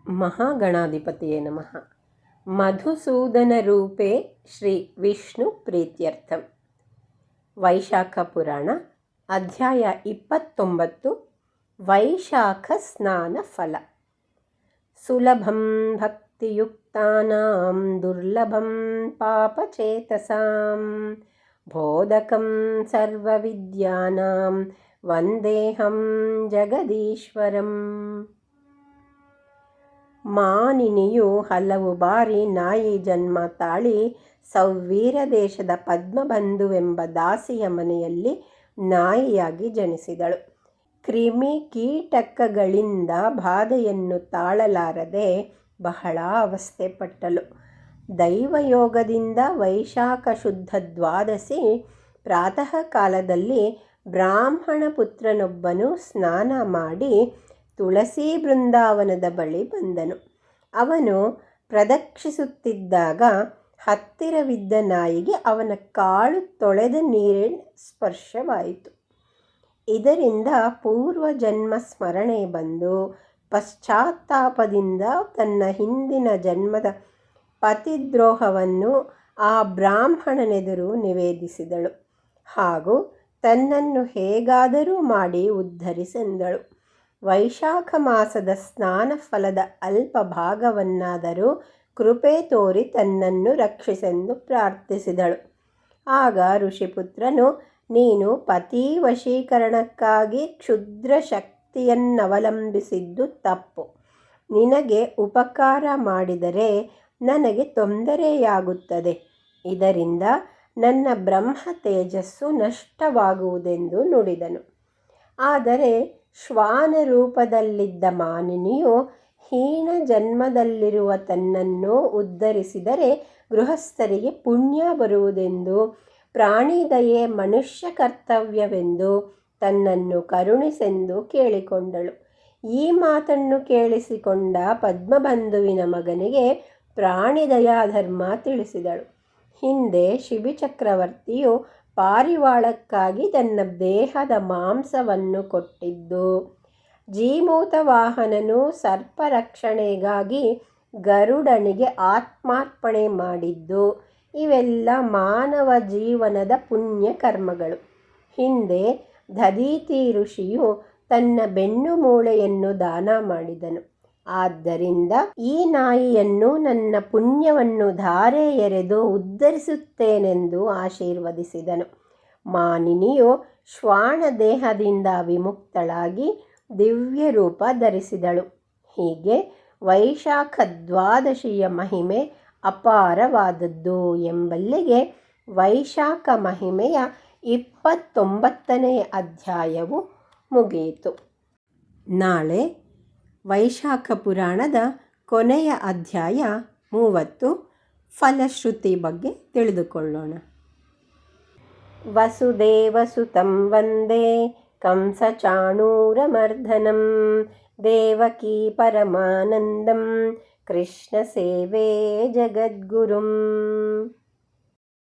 ಮಹಾಗಣಾಧಿಪತಿಯೇ ನಮಃ. ಮಧುಸೂದನರೂಪೇ ಶ್ರೀ ವಿಷ್ಣು ಪ್ರೀತ್ಯರ್ಥಂ. ವೈಶಾಖ ಪುರಾಣ ಅಧ್ಯಾಯ 29. ವೈಶಾಖ ಸ್ನಾನ ಫಲ. ಸುಲಭಂ ಭಕ್ತಿಯುಕ್ತಾನಾಂ ದುರ್ಲಭಂ ಪಾಪಚೇತಸಾಂ ಬೋಧಕಂ ಸರ್ವವಿದ್ಯಾನಾಂ ವಂದೇಹಂ ಜಗದೀಶ್ವರಂ. ಮಾನಿನಿಯು ಹಲವು ಬಾರಿ ನಾಯಿ ಜನ್ಮ ತಾಳಿ ಸೌವೀರ ದೇಶದ ಪದ್ಮಬಂಧುವೆಂಬ ದಾಸಿಯ ಮನೆಯಲ್ಲಿ ನಾಯಿಯಾಗಿ ಜನಿಸಿದಳು. ಕ್ರಿಮಿ ಕೀಟಕಗಳಿಂದ ಬಾಧೆಯನ್ನು ತಾಳಲಾರದೆ ಬಹಳ ಅವಸ್ಥೆ ಪಟ್ಟಳು. ದೈವಯೋಗದಿಂದ ವೈಶಾಖ ಶುದ್ಧ ದ್ವಾದಶಿ ಪ್ರಾತಃ ಕಾಲದಲ್ಲಿ ಬ್ರಾಹ್ಮಣ ಪುತ್ರನೊಬ್ಬನು ಸ್ನಾನ ಮಾಡಿ ತುಳಸಿ ಬೃಂದಾವನದ ಬಳಿ ಬಂದನು. ಅವನು ಪ್ರದಕ್ಷಿಸುತ್ತಿದ್ದಾಗ ಹತ್ತಿರವಿದ್ದ ನಾಯಿಗೆ ಅವನ ಕಾಲು ತೊಳೆದ ನೀರಿನ ಸ್ಪರ್ಶವಾಯಿತು. ಇದರಿಂದ ಪೂರ್ವಜನ್ಮ ಸ್ಮರಣೆ ಬಂದು ಪಶ್ಚಾತ್ತಾಪದಿಂದ ತನ್ನ ಹಿಂದಿನ ಜನ್ಮದ ಪತಿದ್ರೋಹವನ್ನು ಆ ಬ್ರಾಹ್ಮಣನೆದುರು ನಿವೇದಿಸಿದಳು ಹಾಗೂ ತನ್ನನ್ನು ಹೇಗಾದರೂ ಮಾಡಿ ಉದ್ಧರಿಸೆಂದಳು. ವೈಶಾಖ ಮಾಸದ ಸ್ನಾನ ಫಲದ ಅಲ್ಪ ಭಾಗವನ್ನಾದರೂ ಕೃಪೆ ತೋರಿ ತನ್ನನ್ನು ರಕ್ಷಿಸೆಂದು ಪ್ರಾರ್ಥಿಸಿದಳು. ಆಗ ಋಷಿಪುತ್ರನು, ನೀನು ಪತಿ ವಶೀಕರಣಕ್ಕಾಗಿ ಕ್ಷುದ್ರ ಶಕ್ತಿಯನ್ನವಲಂಬಿಸಿದ್ದು ತಪ್ಪು. ನಿನಗೆ ಉಪಕಾರ ಮಾಡಿದರೆ ನನಗೆ ತೊಂದರೆಯಾಗುತ್ತದೆ. ಇದರಿಂದ ನನ್ನ ಬ್ರಹ್ಮ ತೇಜಸ್ಸು ನಷ್ಟವಾಗುವುದೆಂದು ನುಡಿದನು. ಆದರೆ ಶ್ವಾನ ರೂಪದಲ್ಲಿದ್ದ ಮಾನಿನಿಯು ಹೀನ ಜನ್ಮದಲ್ಲಿರುವ ತನ್ನನ್ನು ಉದ್ಧರಿಸಿದರೆ ಗೃಹಸ್ಥರಿಗೆ ಪುಣ್ಯ ಬರುವುದೆಂದು, ಪ್ರಾಣಿದಯೆ ಮನುಷ್ಯ ಕರ್ತವ್ಯವೆಂದು ತನ್ನನ್ನು ಕರುಣಿಸೆಂದು ಕೇಳಿಕೊಂಡಳು. ಈ ಮಾತನ್ನು ಕೇಳಿಸಿಕೊಂಡ ಪದ್ಮಬಂಧುವಿನ ಮಗನಿಗೆ ಪ್ರಾಣಿದಯಾಧರ್ಮ ತಿಳಿಸಿದಳು. ಹಿಂದೆ ಶಿಬಿಚಕ್ರವರ್ತಿಯು ಪಾರಿವಾಳಕ್ಕಾಗಿ ತನ್ನ ದೇಹದ ಮಾಂಸವನ್ನು ಕೊಟ್ಟಿದ್ದು, ಜೀಮೂತವಾಹನನು ಸರ್ಪರಕ್ಷಣೆಗಾಗಿ ಗರುಡನಿಗೆ ಆತ್ಮಾರ್ಪಣೆ ಮಾಡಿದ್ದು, ಇವೆಲ್ಲ ಮಾನವ ಜೀವನದ ಪುಣ್ಯ ಕರ್ಮಗಳು. ಹಿಂದೆ ದಧೀತಿ ಋಷಿಯು ತನ್ನ ಬೆನ್ನು ಮೂಳೆಯನ್ನು ದಾನ ಮಾಡಿದನು. ಆದ್ದರಿಂದ ಈ ನಾಯಿಯನ್ನು ನನ್ನ ಪುಣ್ಯವನ್ನು ಧಾರೆ ಎರೆದು ಉದ್ಧರಿಸುತ್ತೇನೆಂದು ಆಶೀರ್ವದಿಸಿದನು. ಮಾನಿನಿಯು ಶ್ವಾನ ದೇಹದಿಂದ ವಿಮುಕ್ತಳಾಗಿ ದಿವ್ಯ ರೂಪ ಧರಿಸಿದಳು. ಹೀಗೆ ವೈಶಾಖ ದ್ವಾದಶಿಯ ಮಹಿಮೆ ಅಪಾರವಾದದ್ದು ಎಂಬಲ್ಲಿಗೆ ವೈಶಾಖ ಮಹಿಮೆಯ 29ನೇ ಅಧ್ಯಾಯವು ಮುಗಿಯಿತು. ನಾಳೆ ವೈಶಾಖ ಪುರಾಣದ ಕೊನೆಯ ಅಧ್ಯಾಯ 30 ಫಲಶ್ರುತಿ ಬಗ್ಗೆ ತಿಳಿದುಕೊಳ್ಳೋಣ. ವಸುದೇವಸುತಂ ವಂದೇ ಕಂಸಚಾಣೂರಮರ್ದನಂ ದೇವಕೀ ಪರಮಾನಂದಂ ಕೃಷ್ಣ ಸೇವೆ ಜಗದ್ಗುರುಂ.